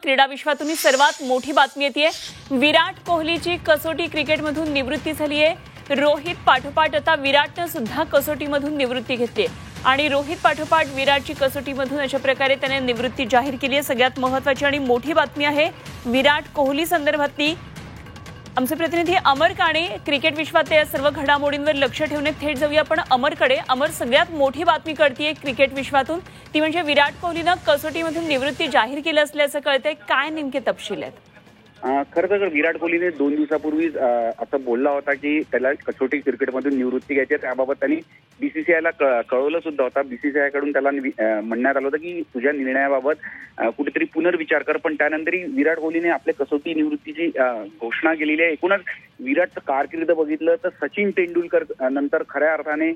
क्रीडा विश्वातून सर्वात मोठी बातमी येते। विराट कोहलीची कसोटी क्रिकेटमधून निवृत्ती झाली आहे। रोहित पाठोपाठ आता विराटने सुद्धा कसोटीमधून निवृत्ती घेतली आणि रोहित पाठोपाठ विराटची कसोटीमधून अशा प्रकारे त्याने निवृत्ती जाहीर केली आहे। सगळ्यात महत्त्वाची आणि मोठी बातमी आहे विराट कोहली संदर्भातली। आमचे प्रतिनिधी अमर काणे क्रिकेट विश्वातल्या सर्व घडामोडींवर लक्ष ठेवून थेट जाऊया आपण अमरकडे। अमर, सगळ्यात मोठी बातमी कळतीये क्रिकेट विश्वातून, ती म्हणजे विराट कोहलीने कसोटीमधून निवृत्ती जाहीर केली असल्याचं कळतंय। काय नेमके तपशील आहेत? खरं तर विराट कोहलीने 2 दिवसापूर्वी असं बोलला होता की त्याला कसोटी क्रिकेटमधून निवृत्ती घ्यायची आहे। त्याबाबत त्यांनी बीसीसीआयला कळवलं सुद्धा होतं। बीसीसीआय कडून त्याला म्हणण्यात आलं होतं की तुझ्या निर्णयाबाबत कुठेतरी पुनर्विचार कर। पण त्यानंतरही विराट कोहलीने आपल्या कसोटी निवृत्तीची घोषणा केलेली आहे। एकूणच विराटचं कारकीर्द बघितलं तर सचिन तेंडुलकर नंतर खऱ्या अर्थाने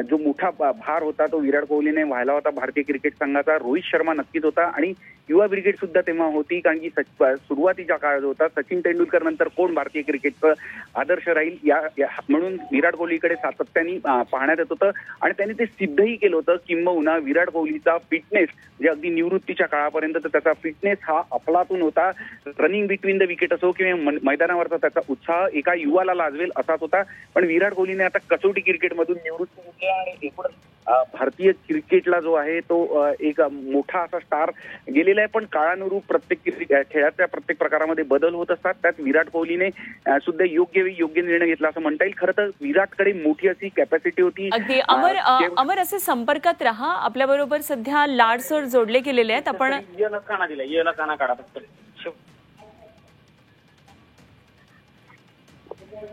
जो मोठा भार होता तो विराट कोहलीने व्हायला होता भारतीय क्रिकेट संघाचा। रोहित शर्मा नक्कीच होता आणि युवा ब्रिगेड सुद्धा तेव्हा होती, कारण की सुरुवातीच्या काळात होता सचिन तेंडुलकर नंतर कोण भारतीय क्रिकेटचं आदर्श राहील म्हणून विराट कोहलीकडे सातत्याने पाहण्यात येत होतं आणि त्यांनी ते सिद्धही केलं होतं। किंबहुना विराट कोहलीचा फिटनेस जे अगदी निवृत्तीच्या काळापर्यंत तर त्याचा फिटनेस हा अफलातून होता। रनिंग बिटवीन द विकेट असो किंवा मैदानावरचा त्याचा उत्साह एका युवाला लाजवेल असाच होता। पण विराट कोहलीने आता कसोटी क्रिकेटमधून निवृत्ती घेतली आणि एकूण भारतीय क्रिकेटला जो आहे तो एक मोठा असा स्टार गेलेला आहे। पण काळानुरूप प्रत्येक खेळाच्या प्रत्येक प्रकारामध्ये बदल होत असतात। त्यात विराट कोहलीने सुद्धा योग्य निर्णय घेतला असं म्हणता येईल। खरं तर विराटकडे मोठी अशी कॅपॅसिटी होती। अगदी अमर असे संपर्कात रहा, आपल्या बरोबर सध्या लाड सर जोडले गेलेले आहेत। आपण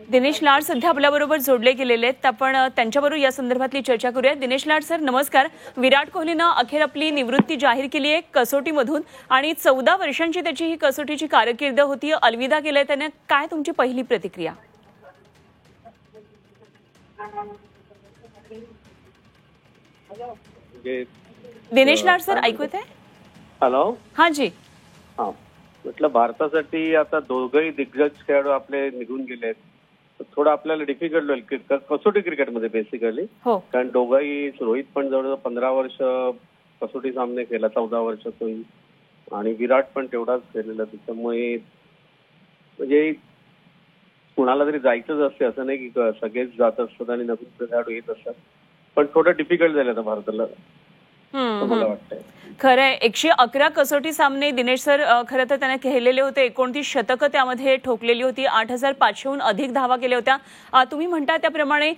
दिनेश लाड सध्या आपल्याबरोबर जोडले गेलेले आहेत। आपण त्यांच्याबरोबर या संदर्भातली चर्चा करूया। दिनेश लाड सर, नमस्कार। विराट कोहलीने अखेर आपली निवृत्ती जाहीर केली आहे कसोटीमधून आणि 14 वर्षांची त्याची ही कसोटीची कारकीर्द होती। अलविदा केलंय त्याने, काय तुमची पहिली प्रतिक्रिया? दिनेश लाड सर ऐकू येतंय? हॅलो, हां जी। हां, म्हटलं भारतासाठी आता दोघंही दिग्गज खेळाडू आपले निघून गेले आहेत। थोडं आपल्याला डिफिकल्ट होईल कसोटी क्रिकेटमध्ये बेसिकली, कारण दोघंही रोहित पण जवळजवळ 15 वर्ष कसोटी सामने केला, 14 वर्षातून, आणि विराट पण तेवढाच केलेला। त्याच्यामुळे म्हणजे कुणाला तरी जायचंच असते, असं नाही की सगळेच जात असतात आणि नवीन खेळाडू येत असतात। पण थोडं डिफिकल्ट झालं आता भारताला मला वाटतंय। खरंय, 111 कसोटी सामने दिनेश सर खरं तर त्याने खेळलेले होते। 29 शतकं त्यामध्ये ठोकलेली होती। 8500हून अधिक धावा केल्या होत्या। तुम्ही म्हणता त्याप्रमाणे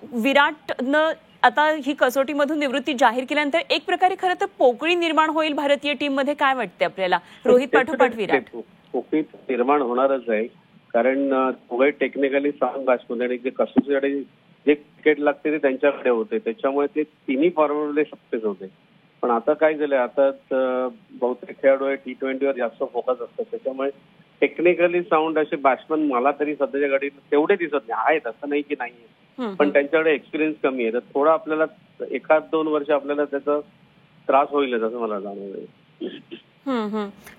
विराटनं आता ही कसोटीमधून निवृत्ती जाहीर केल्यानंतर एक प्रकारे खरं तर पोकळी निर्माण होईल भारतीय टीम मध्ये, काय वाटते आपल्याला? रोहित पाठोपाठ विराट पोकळी निर्माण होणारच आहे, कारण दोघे टेक्निकली स्ट्रॉंग बॅट्समन आणि जे कसोटीसाठी जे क्रिकेट लागते ते त्यांच्याकडे होते, त्याच्यामुळे ते तिन्ही फॉर्मॅटमध्ये सक्सेस होते। पण आता काय झालंय, आता बहुतेक खेळाडू आहे T20 वर जास्त फोकस असतात, त्याच्यामुळे टेक्निकली साऊंड असे बॅट्समन मला तरी सध्याच्या घडीत तेवढे दिसत नाही आहेत, असं नाही की नाहीये, पण त्यांच्याकडे एक्सपिरियन्स कमी आहे। तर थोडं आपल्याला 1-2 वर्ष आपल्याला त्याचा त्रास होईलच असं मला जाणवलंय।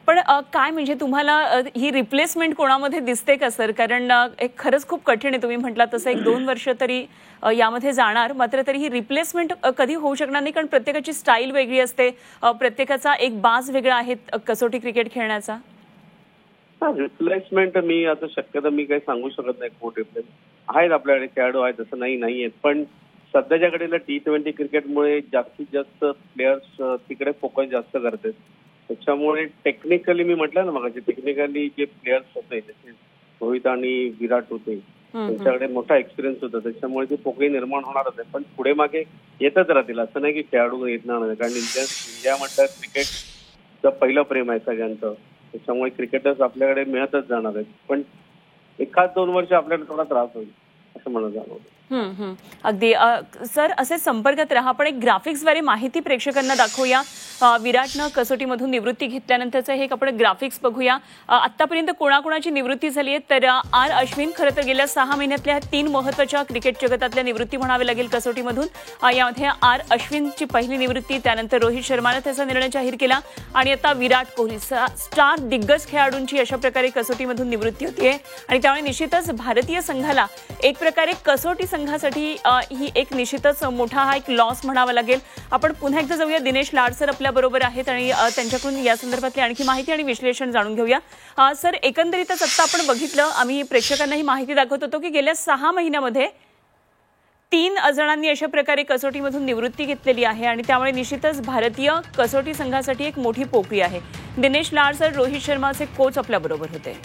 पण काय म्हणजे तुम्हाला ही रिप्लेसमेंट कोणामध्ये दिसते का सर? कारण एक खरंच खूप कठीण आहे, तुम्ही म्हटला तसं 1-2 वर्ष तरी यामध्ये जाणार, मात्र तरी ही रिप्लेसमेंट कधी होऊ शकणार नाही, कारण प्रत्येकाची स्टाईल वेगळी असते, प्रत्येकाचा एक बाज वेगळा आहे कसोटी क्रिकेट खेळण्याचा। रिप्लेसमेंट मी आता शक्यता मी काही सांगू शकत नाही। कोण रिप्लेस आहेत आपल्याकडे खेळाडू आहेत, असं नाही आहेत, पण सध्याच्या घडीला T20 क्रिकेटमुळे जास्तीत जास्त प्लेयर्स तिकडे फोकस जास्त करतात। त्याच्यामुळे टेक्निकली मी म्हटलं ना मगाशी, टेक्निकली जे प्लेयर्स होते जसे रोहित आणि विराट होते त्यांच्याकडे मोठा एक्सपिरियन्स होता, त्याच्यामुळे ती पोकळी निर्माण होणारच आहे। पण पुढे मागे येतच राहतील, असं नाही की खेळाडू येणार नाही, कारण इंडिया म्हटलं क्रिकेटचं पहिलं प्रेम आहे सगळ्यांचं, त्याच्यामुळे क्रिकेटर्स आपल्याकडे मिळतच जाणार आहेत। पण 1-2 वर्ष आपल्याला थोडा त्रास होईल असं मला जाणवतं। अगदी सर, असे संपर्कात राहा। आपण एक ग्राफिक्सद्वारे माहिती प्रेक्षकांना दाखवूया। विराटनं कसोटीमधून निवृत्ती घेतल्यानंतरचं हे आपण ग्राफिक्स बघूया। आतापर्यंत कोणाकोणाची निवृत्ती झाली आहे तर आर अश्विन खरं तर गेल्या 6 महिन्यातल्या 3 महत्त्वाच्या क्रिकेट जगतातल्या निवृत्ती म्हणावे लागेल कसोटीमधून। यामध्ये आर अश्विनची पहिली निवृत्ती, त्यानंतर रोहित शर्माने त्याचा निर्णय जाहीर केला आणि आता विराट कोहली, स्टार दिग्गज खेळाडूंची अशा प्रकारे कसोटीमधून निवृत्ती होतीये आणि त्यामुळे निश्चितच भारतीय संघाला एक प्रकारे कसोटी संघासाठी ही एक निश्चितच मोठा हा एक लॉस म्हणावा लागेल. आपण पुन्हा एकदा जाऊया. दिनेश लाड सर आपल्या बरोबर आहेत आणि त्यांच्याकडून या संदर्भातली आणखी माहिती आणि विश्लेषण जाणून घेऊया. सर, एकंदरीतच आता आपण बघितलं, आम्ही प्रेक्षकांना ही माहिती दाखवत होतो की गेल्या 6 महिन्यामध्ये 3 जणांनी अशा प्रकारे कसोटीमधून निवृत्ती घेतलेली आहे आणि त्यामुळे निश्चितच भारतीय कसोटी संघासाठी एक मोठी पोकळी आहे. दिनेश लाड सर, रोहित शर्माचे कोच आपल्या बरोबर होते.